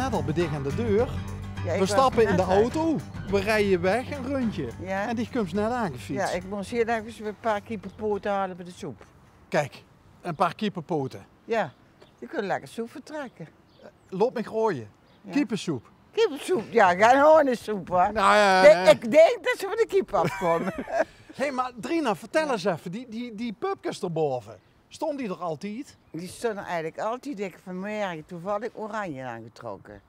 net al bij dicht aan de deur. Ja, ik We was stappen in net de weg. auto, we rijden weg een rondje. Ja? En die komt net aangefietst. Ja, ik moest hier even een paar kippenpoten halen voor de soep. Kijk, een paar kippenpoten. Ja, je kunt lekker soep vertrekken. Loop me gooien. Ja. Kippensoep. Kippensoep, ja, geen hondensoep hoor. Nou ja, Nee, ik denk dat ze van de kip afkomen. Hé, maar Drina, vertel eens even, die pupkes erboven, stond die er altijd? Die stonden eigenlijk altijd, ik vanmorgen toevallig oranje aangetrokken.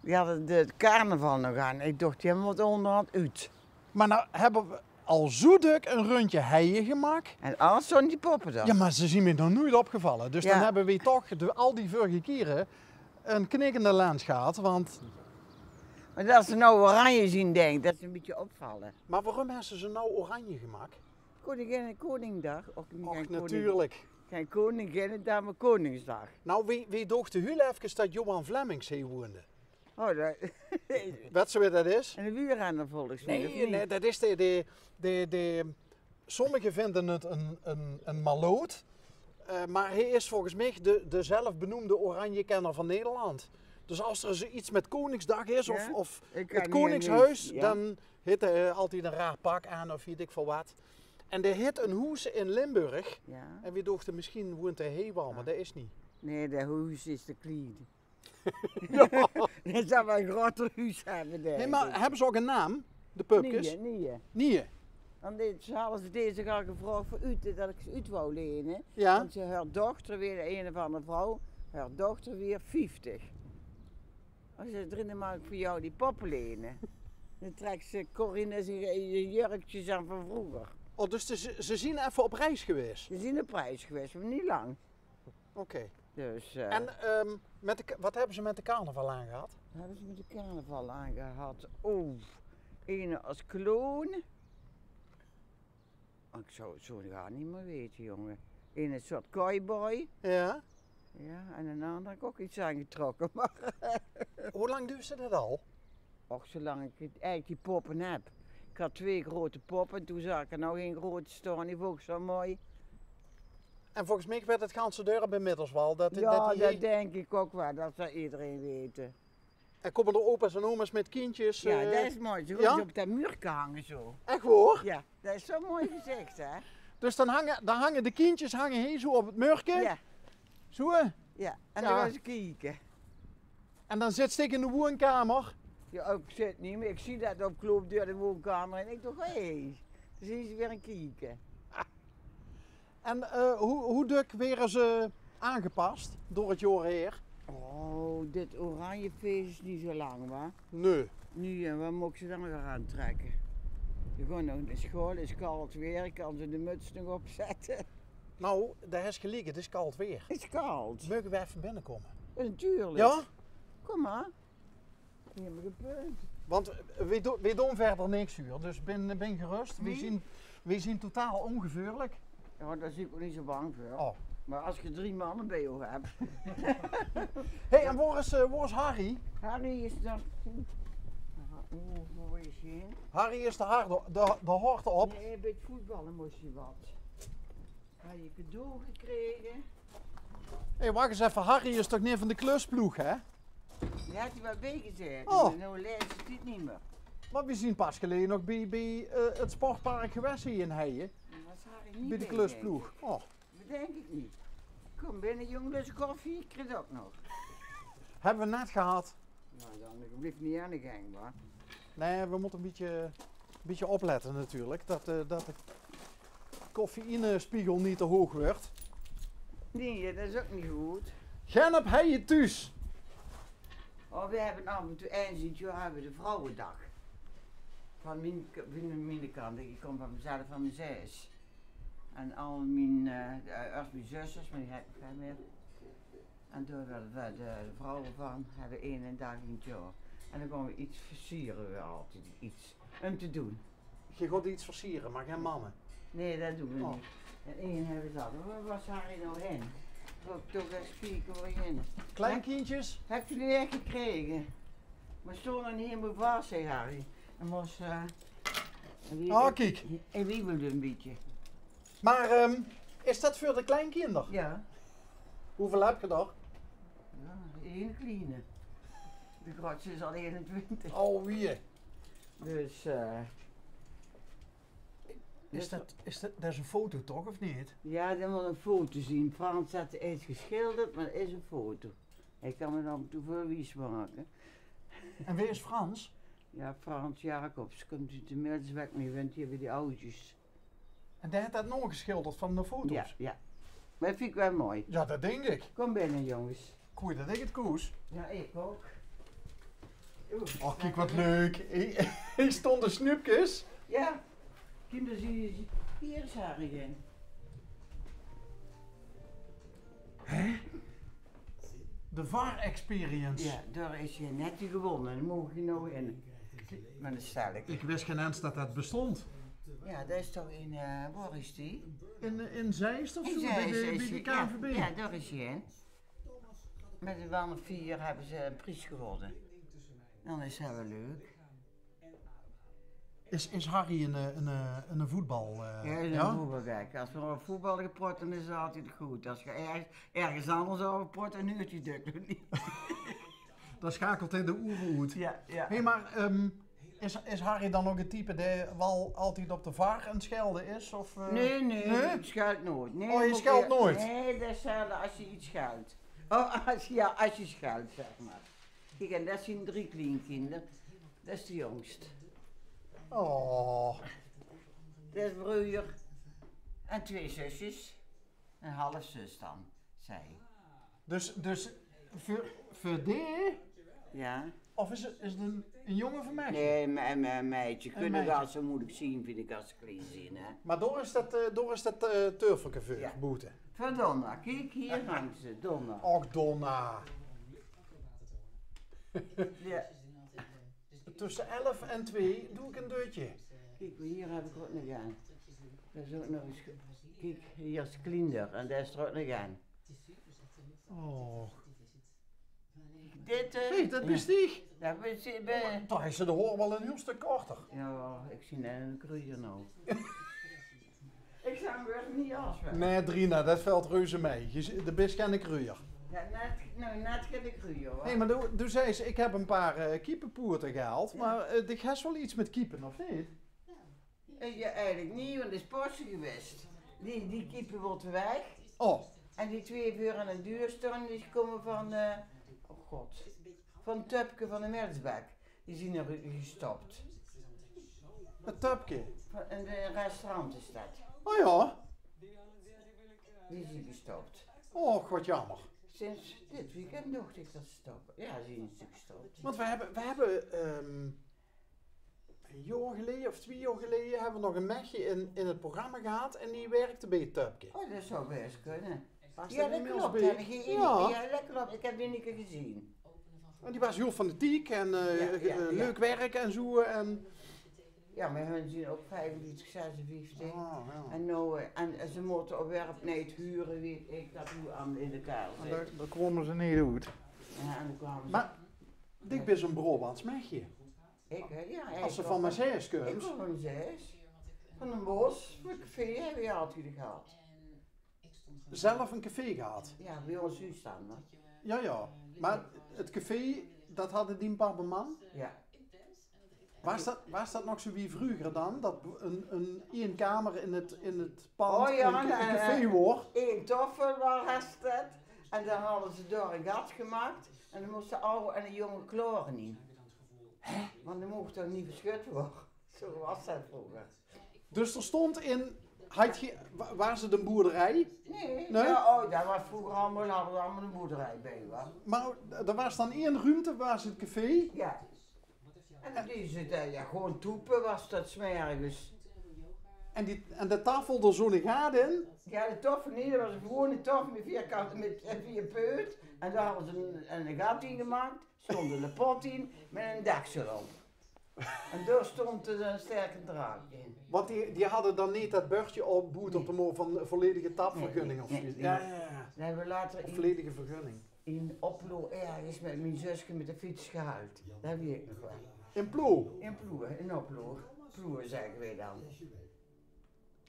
Die hadden de carnaval nog aan. Ik dacht, die hebben wat onderhand uit. Maar nou hebben we al zo druk een rondje heien gemaakt. En alles stonden die poppen er. Ja, maar ze zien me nog nooit opgevallen. Dus Ja. dan hebben we toch al die vorige keren een knikkende lens gehad. Want... Maar als ze nou oranje zien, denk ik, dat ze een beetje opvallen. Maar waarom hebben ze nou oranje gemaakt? Koningin en Koningdag. Of niet, Och, geen natuurlijk. Geen Koninginnedag, maar Koningsdag. Nou, wie dacht de heel even dat Johan Flemmings hier woonde? Oh, dat... Weet ze wat dat is? En de wielrenner volgens mij, of Nee, niet? nee, dat is sommigen vinden het een maloot. Maar hij is volgens mij de zelfbenoemde oranjekenner van Nederland. Dus als er iets met Koningsdag is Ja? of Ik kan het niet Koningshuis, aan niks, ja. dan heeft hij altijd een raar pak aan of weet ik veel wat. En er heeft een huis in Limburg. Ja. En we dachten misschien woont hij heel wel, maar dat is niet. Nee, dat huis is te klein. Dat zou wel een groter huis hebben, denk Nee, ik. maar hebben ze ook een naam, de pupkes? Nee. Nee. Want ze hadden ze deze al gevraagd voor u, dat ik ze uit wou lenen. Ja. Want haar dochter weer, een of andere vrouw, haar dochter weer 50. Als ze erin mag ik voor jou die poppen lenen. Dan trekt ze Corinne zijn jurkjes aan van vroeger. Oh, dus ze zien even op reis geweest. Ze zijn de prijs geweest, maar niet lang. Oké. Dus En wat hebben ze met de carnaval aangehad? hebben ze met de carnaval aangehad. Oh, ene als kloon. Ik zou het zo gar niet meer weten, jongen. Een soort cowboy. Ja. Ja, en een ander heb ik ook iets aangetrokken. Maar Hoe lang duurt ze dat al? och, zolang ik eigenlijk die poppen heb. Ik had 2 grote poppen, toen zag ik er nou geen grote staan. Die vond ik zo mooi. En volgens mij werd het ganse dorp inmiddels wel. Ja, die dat denk ik ook wel, dat zou iedereen weten. En komen er opa's en oma's met kindjes. Ja, dat is mooi. Ze ja? gaan op dat muur hangen zo. Echt hoor. Ja, dat is zo mooi gezegd, hè? Dus dan hangen de kindjes hier zo op het murken. Ja, Zo. ja. En Ja. dan gaan ze kijken. En dan zit ik in de woonkamer. Ja, ik zit niet meer. Ik zie dat op kloop door de woonkamer en ik dacht, hé, dan zien ze weer een kijken. En hoe dik werden ze aangepast door het jaar heen? Oh, dit oranje feest is niet zo lang, wa? Nee. Nu, en wat moet ik ze dan weer aantrekken? Je gaat nog naar school, het is koud weer, ik kan ze de muts nog opzetten. Nou, dat is gelijk, het is koud weer. Het is koud. Mogen we even binnenkomen? Natuurlijk. Ja? Kom maar. Je hebt me gepunt. Want we doen verder niks hier, dus ben gerust. Nee? We zien totaal ongevaarlijk. Ja, daar zie ik ook niet zo bang voor. Oh. Maar als je 3 mannen bij je hebt. Hé, en waar is Harry? Harry is dan. Hoe is je heen? Harry is de harte op. Nee, bij het voetballen moest je wat. Had je cadeau gekregen? Hé, wacht eens even, Harry is toch niet van de klusploeg, hè? Die had hij wel bijgezet. Oh. Maar nou leest het dit niet meer. Maar we zien pas geleden nog bij het sportpark geweest hier in Heijen. Dat was Harry niet Bij de bij, klusploeg. Oh. denk ik. Dat denk ik niet. Kom binnen, jongen, dus koffie. Ik krijg het ook nog. Hebben we net gehad. Nou, dan blijf niet aan de gang, maar. Nee, we moeten een beetje opletten natuurlijk. Dat de coffeïnespiegel niet te hoog wordt. Nee, dat is ook niet goed. Gaan op Heijen thuis. Oh, we hebben af en toe eind dit jaar hebben we de Vrouwendag. Van mijn kant, ik kom van mezelf van mijn zus. En al mijn, eerst mijn zusters, maar die heb ik geen meer. En toen werden we de vrouwen van, hebben 1 dag in het jaar. En dan gaan we iets versieren, we altijd iets om te doen. Je gaat iets versieren, maar geen mannen. Nee, dat doen we Oh. niet. En één hebben ze hadden. Waar was Harry nou heen? Ook toch eens spieken waar je heen. Kleinkindjes? Heb je die echt gekregen? Maar stonden niet helemaal vast, zei Harry. En moest. Oh, kijk. En wie wilde een beetje? Maar is dat voor de kleinkinderen? Ja. Hoeveel heb je er? Ja, 1 kleine. De grootste is al 21. Alweer. Dus, Dat is een foto toch, of niet? ja, dan moet een foto zien. Frans had eens geschilderd, maar het is een foto. Ik kan me dan toe voor wies maken. En wie is Frans? Ja, Frans Jacobs komt uit de Milsweg mee, want die hebben die oudjes. En die heeft dat nog geschilderd van de foto's? Ja, ja. Maar dat vind ik wel mooi. Ja, dat denk ik. Kom binnen, jongens. Koei, dat denk ik het koers. Ja, ik ook. Oh, kijk wat leuk. Hier stonden snoepjes. Ja, kinderen zie je. Hier is Harry in. De VAR Experience. Ja, daar is je net gewonnen. Dan mogen je nou in. Maar dat stel ik. Ik wist geen eens dat dat bestond. Ja, dat is toch in, waar is die? In Zeist of zo? In Bij Zeist de is hij, KNVB? ja, daar is hij in. Met de Wanne 4 hebben ze een prijs gewonnen. Dan is dat wel leuk. Is Harry een voetbal? Ja, is een voetbalgek. Als we over voetbal gepraat, dan is het altijd goed. Als je ergens anders over praat, dan huurt hij het niet. Dat schakelt in de oerhoed. Ja, ja. Hé, maar is Harry dan ook het type die wel altijd op de VAR aan het schelden is? Of, Nee, ik schuilt nooit. Nee, Oh, je scheldt nooit? Nee, dat is als je iets schuilt. Oh, als je schuilt, zeg maar. Kijk, en dat zijn 3 kleinkinderen. Dat is de jongst. Oh. Dat is broer en 2 zusjes. Een half zus dan, zij. Dus voor die? Ja? Of is het een jongen van mij? Nee, een meidje. Kunnen meisje. wel zo moeilijk zien, vind ik, als ze klein zien, hè. Maar door is dat turfelcafé Ja. boete. Van Donna, kijk, hier hangt ze, Donna. Och, Donna. Ja. Tussen 11 en 2 doe ik een deurtje. Kijk, hier heb ik ook nog aan. Dat is ook nog eens. Kijk, hier is Klinder en daar is er ook nog aan. Oh. Dit, Hé, dat bestieg. dat is bij. Toch is ze de hoor wel een heel stuk korter. Ja, ik zie net een kruier nou. Ik zou hem weer niet afspreken. Nee, Drina, dat valt reuze mee. De best ken ik ruier. Ja, net geen de kruier hoor. Nee, maar toen zei ze, ik heb een paar kiepenpoerten gehaald, maar ik heb wel iets met kiepen, of niet? Ja, eigenlijk niet, want het is Porsche geweest. Die kiepen wordt weg. Oh, En die 2 uur aan de duur staan, die komen van, oh god, van Tupke van de Mersbek. Die zijn er gestopt. een tupje. In een restaurant is dat. Oh ja. Die zijn gestopt. Oh, wat jammer. Sinds dit weekend dacht ik dat ze stoppen. Ja, ze zijn natuurlijk gestopt. Want we hebben een jaar geleden of 2 jaar geleden hebben we nog een mechje in het programma gehad en die werkte bij het tupje. Oh, dat zou best kunnen. Was Ja, dat dat inmiddels klopt. bij? Heb ik ja, dat klopt. Ik heb die niet gezien. En die was heel fanatiek en ja. leuk werk en zo. En... Ja, maar hun zien ook 55, 56. Oh, ja. En, nou, en ze moeten op werk niet huren, weet ik, dat hoe aan in de kaal zit. Daar komen ze niet uit. Ja, en dan kwamen ze. Maar dit is een Brabants mechje. Ja, Als ze van mijn zees Ik kunnen. kom van zes. Van een bos, voor een café hebben we altijd gehad. Zelf een café gehad. Ja, bij ons huis staan, hè. Ja. Maar het café, dat hadden die man. Ja. Was dat nog zo wie vroeger dan? Dat één kamer in het pand Oh ja, een café wordt? Eén toffel was het. En dan hadden ze door een gat gemaakt. En dan moesten de oude en de jonge kloren in. Want dan mocht er niet verschut worden. Zo was dat vroeger. Dus er stond in... Waar ze de boerderij? Nee, Nee? Ja, oh, dat was vroeger allemaal, hadden we allemaal een boerderij bij, hoor. Maar er was dan één ruimte, waar ze het café. Ja. En die zitten, ja, gewoon toepen was dat smergens. En de tafel er zo niet gaat in. Ja, de toffel niet, dat was een gewone toffel met 4 peut. En daar hadden ze een gat in gemaakt, stonden de pot in, met een deksel op. En daar stond er een sterke draad in. Want die hadden dan niet dat beurtje op boet op de van volledige tapvergunning of Nee, zoiets. nee. Ja. Dan hebben we later Of volledige vergunning. in Oplo ergens met mijn zusje met de fiets gehuild. Dat weet ik nog wel. In Ploeg. In Ploer, in Oplo. Ploer zeggen wij dan.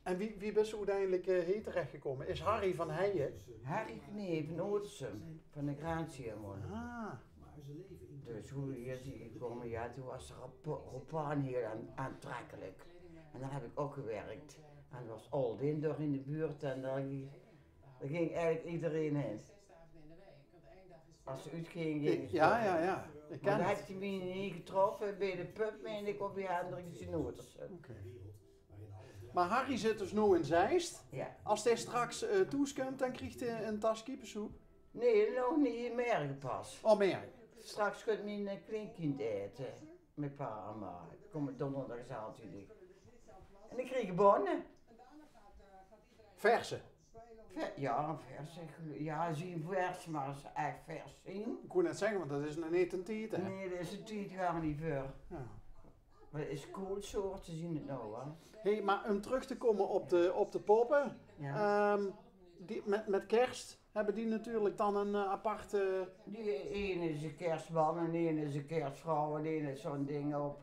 En wie is er uiteindelijk hier terechtgekomen? Is Harry van Heijen? Harry Knee van Oortsum, van de Graantiemoon. Ah. Dus hoe hier zie ik gekomen, ja, toen was de Ropan heel aantrekkelijk. En daar heb ik ook gewerkt. En dat was Oldindor in de buurt en daar ging eigenlijk iedereen heen. Als ze uitging, ging ze Ja, toch ja, heen. ja. Ik Maar ken dan het. heb je me niet getroffen bij de pub, meen ik, op die Hendrikse Nooters. Oké. Maar Harry zit dus nu in Zeist. Ja. Als hij straks toeskomt, dan krijgt hij een tas kippensoep. Nee, nog niet in Mergen pas. Oh, meer. Straks gaat mijn kleinkind eten. Met pa en ma. Ik kom donderdag natuurlijk. En ik kreeg bonnen. Verse. Ja, vers. Ja, zien vers, maar als ze echt vers zien. Ik kon net zeggen, want dat is een eten tijd, hè? Nee, dat is het tijd gar niet voor. Ja. Maar het is koolsoorten zien het nou, hè. Hey, maar om terug te komen op de poppen. Ja. Die, met kerst hebben die natuurlijk dan een aparte... Die ene is een kerstman en de ene is een kerstvrouw en de ene is zo'n ding op.